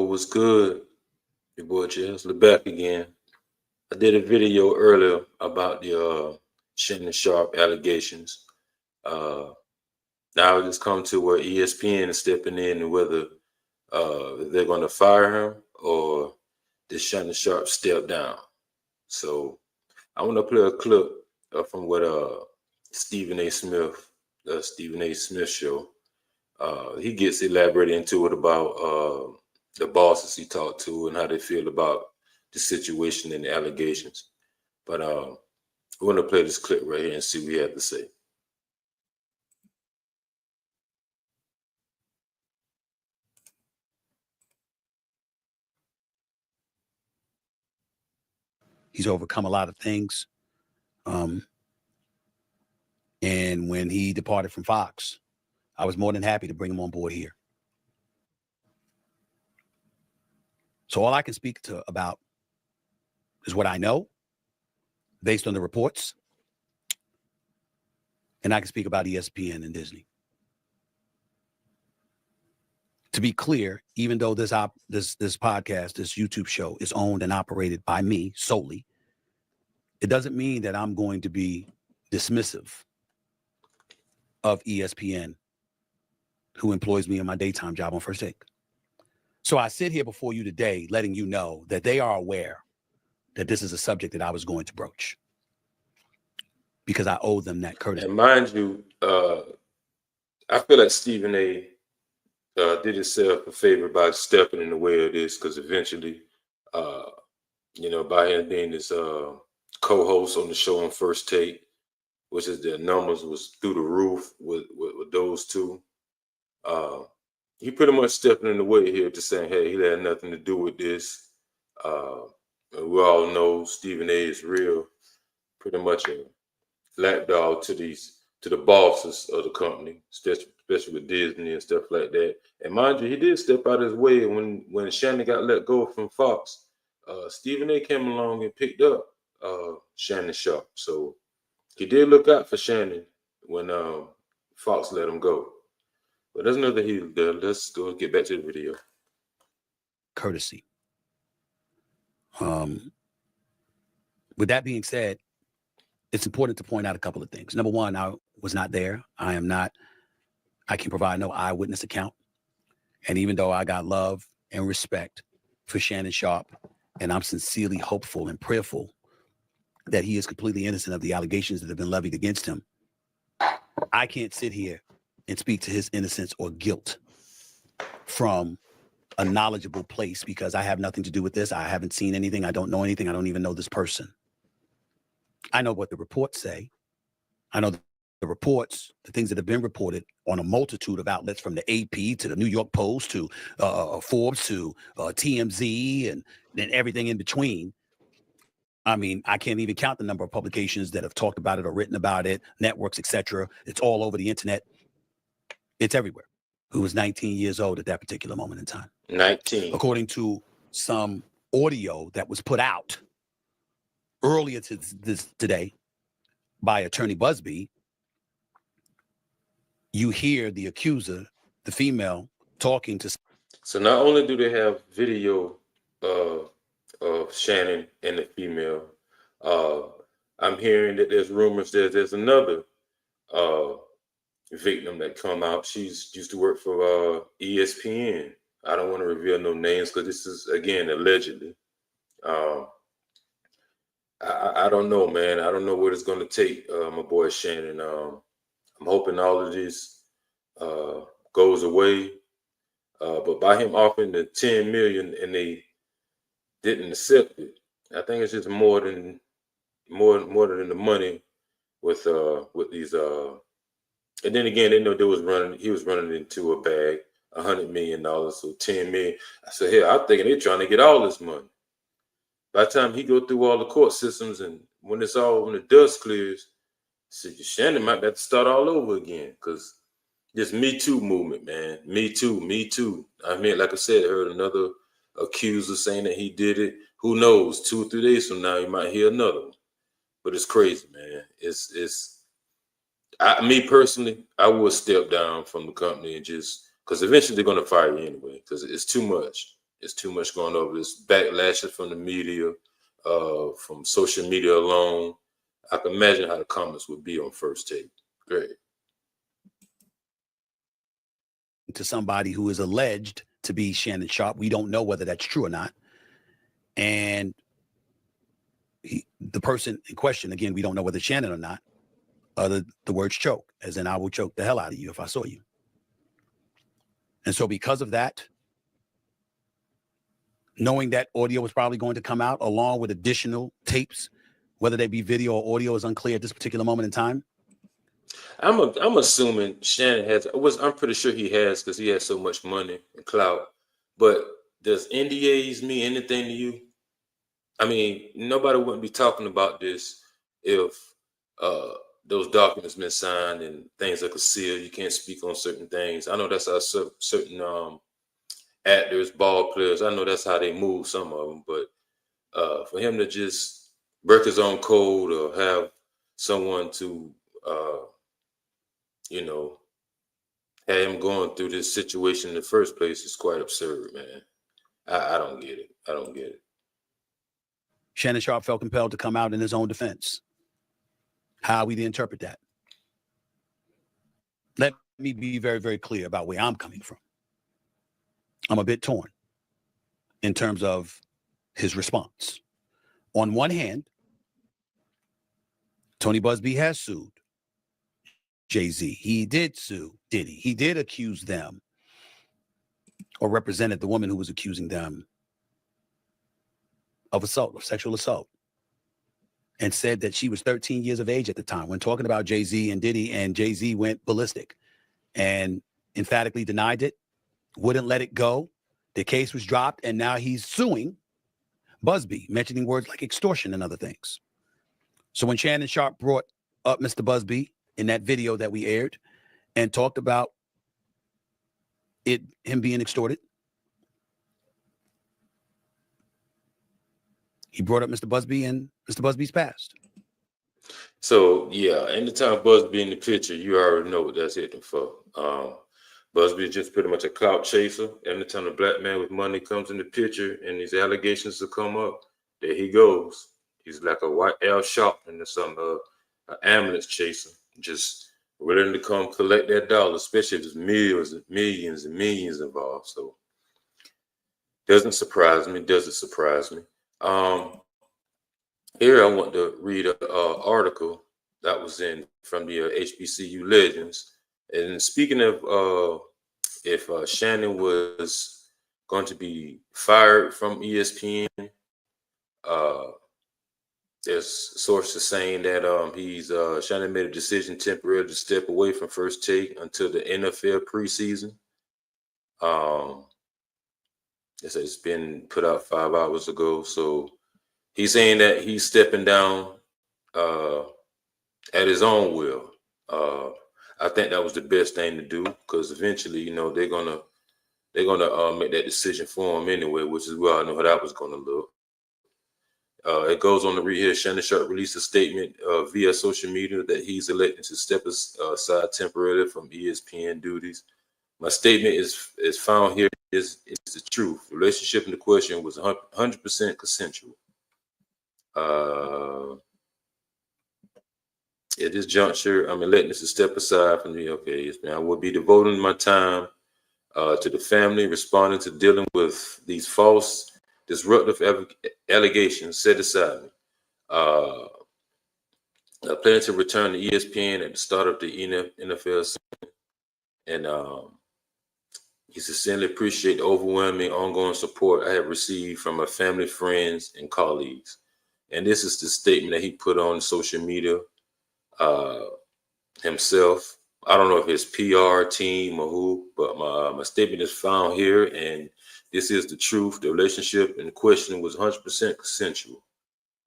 what's good? Your boy Chancellor back again. I did a video earlier about the Shannon Sharpe allegations. Uh, Now it's come to where ESPN is stepping in and whether they're going to fire him or does Shannon Sharpe step down. So I want to play a clip from what Stephen A. Smith, Stephen A. Smith show. He gets elaborated into it about the bosses he talked to and how they feel about the situation and the allegations. But we're going to play this clip right here and see what he had to say. He's overcome a lot of things. And when he departed from Fox, I was more than happy to bring him on board here. So all I can speak about is what I know based on the reports. And I can speak about ESPN and Disney. To be clear, even though this podcast, this YouTube show is owned and operated by me solely, it doesn't mean that I'm going to be dismissive of ESPN, who employs me in my daytime job on First Take. So I sit here before you today letting you know that they are aware that this is a subject that I was going to broach because I owe them that courtesy. And mind you, I feel like Stephen A. Did himself a favor by stepping in the way of this because eventually, by him being his co-host on the show on First Take, which is their numbers was through the roof with those two. He pretty much stepping in the way here to saying, hey, he had nothing to do with this. We all know Stephen A. is real, pretty much a lapdog to the bosses of the company, especially with Disney and stuff like that. And mind you, he did step out of his way when Shannon got let go from Fox. Stephen A. came along and picked up Shannon Sharpe. So he did look out for Shannon when Fox let him go. But that's another heel there. Let's go get back to the video. Courtesy. With that being said, it's important to point out a couple of things. Number one, I was not there. I can provide no eyewitness account. And even though I got love and respect for Shannon Sharpe, and I'm sincerely hopeful and prayerful that he is completely innocent of the allegations that have been levied against him, I can't sit here and speak to his innocence or guilt from a knowledgeable place because I have nothing to do with this. I haven't seen anything. I don't know anything. I don't even know this person. I know what the reports say. I know the reports, the things that have been reported on a multitude of outlets, from the AP to the New York Post to Forbes to TMZ and everything in between. I mean, I can't even count the number of publications that have talked about it or written about it, networks, etc. It's all over the internet. It's everywhere. Who was 19 years old at that particular moment in time. 19. According to some audio that was put out earlier today by Attorney Busby, you hear the accuser, the female, talking to. So not only do they have video of Shannon and the female, I'm hearing that there's rumors that there's another victim that come out. She's used to work for ESPN. I don't want to reveal no names because this is, again, allegedly. I don't know, man. I don't know what it's going to take, my boy Shannon. I'm hoping all of this goes away. But by him offering the $10 million and they didn't accept it, I think it's just more than the money with these. And then again, they know he was running into a bag, $100 million, so $10 million. I said, hey, I'm thinking they're trying to get all this money. By the time he go through all the court systems and when the dust clears, Shannon might have to start all over again because this Me Too movement, man. Me Too. I mean, like I said, I heard another accuser saying that he did it. Who knows? 2 or 3 days from now, you might hear another one. But it's crazy, man. Me personally, I would step down from the company and just because eventually they're going to fire you anyway because it's too much. It's too much going over. This backlashes from the media, from social media alone. I can imagine how the comments would be on First Take. Great. To somebody who is alleged to be Shannon Sharpe. We don't know whether that's true or not. And the person in question, again, we don't know whether Shannon or not, the words choke, as in I will choke the hell out of you if I saw you. And so because of that, knowing that audio was probably going to come out along with additional tapes, whether they be video or audio is unclear at this particular moment in time. I'm assuming Shannon has. I'm pretty sure he has because he has so much money and clout. But does NDAs mean anything to you? I mean, nobody wouldn't be talking about this if those documents been signed and things are concealed. You can't speak on certain things. I know that's how certain actors, ball players. I know that's how they move, some of them. But for him to just break his own code or have someone to had him going through this situation in the first place is quite absurd, man. I don't get it. I don't get it. Shannon Sharpe felt compelled to come out in his own defense. How we interpret that? Let me be very, very clear about where I'm coming from. I'm a bit torn in terms of his response. On one hand, Tony Busby has sued Jay-Z. He did sue Diddy. He did accuse them or represented the woman who was accusing them of assault, of sexual assault, and said that she was 13 years of age at the time when talking about Jay-Z and Diddy, and Jay-Z went ballistic and emphatically denied it, wouldn't let it go. The case was dropped, and now he's suing Busby, mentioning words like extortion and other things. So when Shannon Sharpe brought up Mr. Busby in that video that we aired and talked about him being extorted, he brought up Mr. Busby and Mr. Busby's past. So yeah, anytime Busby in the picture, you already know what that's hitting for. Busby is just pretty much a clout chaser. Anytime a black man with money comes in the picture and these allegations will come up, there he goes. He's like a white Al Sharpton or some an ambulance chaser, just willing to come collect that dollar, especially if there's millions and millions involved. So doesn't surprise me. Here I want to read an article that was from the HBCU Legends. And speaking of if Shannon was going to be fired from ESPN, there's sources saying that Shannon made a decision temporarily to step away from First Take until the NFL preseason. It's been put out 5 hours ago, so he's saying that he's stepping down at his own will. I think that was the best thing to do because eventually, they're gonna make that decision for him anyway, which is where I know how that was gonna look. It goes on to read here. Shannon Sharpe released a statement via social media that he's elected to step aside temporarily from ESPN duties. My statement is found here is the truth. The relationship in the question was 100% consensual. At this juncture, I'm electing to step aside from the I will be devoting my time to the family, responding to dealing with these false, disruptive allegations set aside me. I plan to return to ESPN at the start of the NFL season, and he sincerely appreciate the overwhelming ongoing support I have received from my family, friends, and colleagues. And this is the statement that he put on social media himself. I don't know if it's PR team or who, but my statement is found here, and this is the truth. The relationship in question was 100% consensual.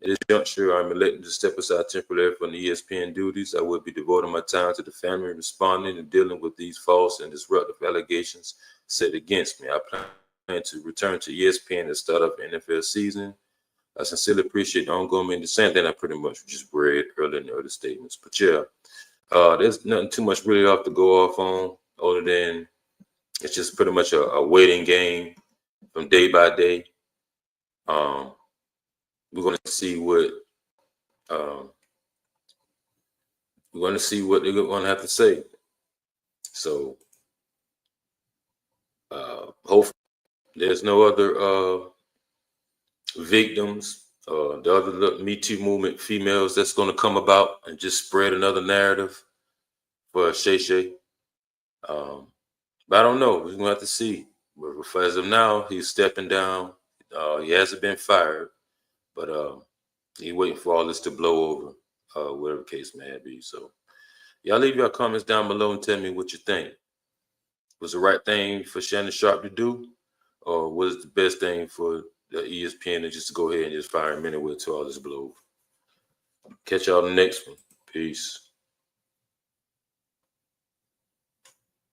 At this juncture, I'm elected to step aside temporarily from the ESPN duties. I will be devoting my time to the family, responding and dealing with these false and disruptive allegations set against me. I plan to return to ESPN at the start of the NFL season. I sincerely appreciate the ongoing, the same thing I pretty much just read earlier in the other statements. But yeah, there's nothing too much really off to go off on, other than it's just pretty much a waiting game. from day by day. We're going to see what um, we're going to see what they're going to have to say. So hopefully there's no other victims, the other Me Too movement females that's going to come about and just spread another narrative for Shay Shay. But I don't know. We're going to have to see. But as of now, he's stepping down. He hasn't been fired, but he's waiting for all this to blow over, whatever case may be. So, y'all leave your comments down below and tell me what you think. Was the right thing for Shannon Sharpe to do, or was the best thing for the ESPN to just go ahead and just fire him anyway till all this blows? Catch y'all the next one. Peace.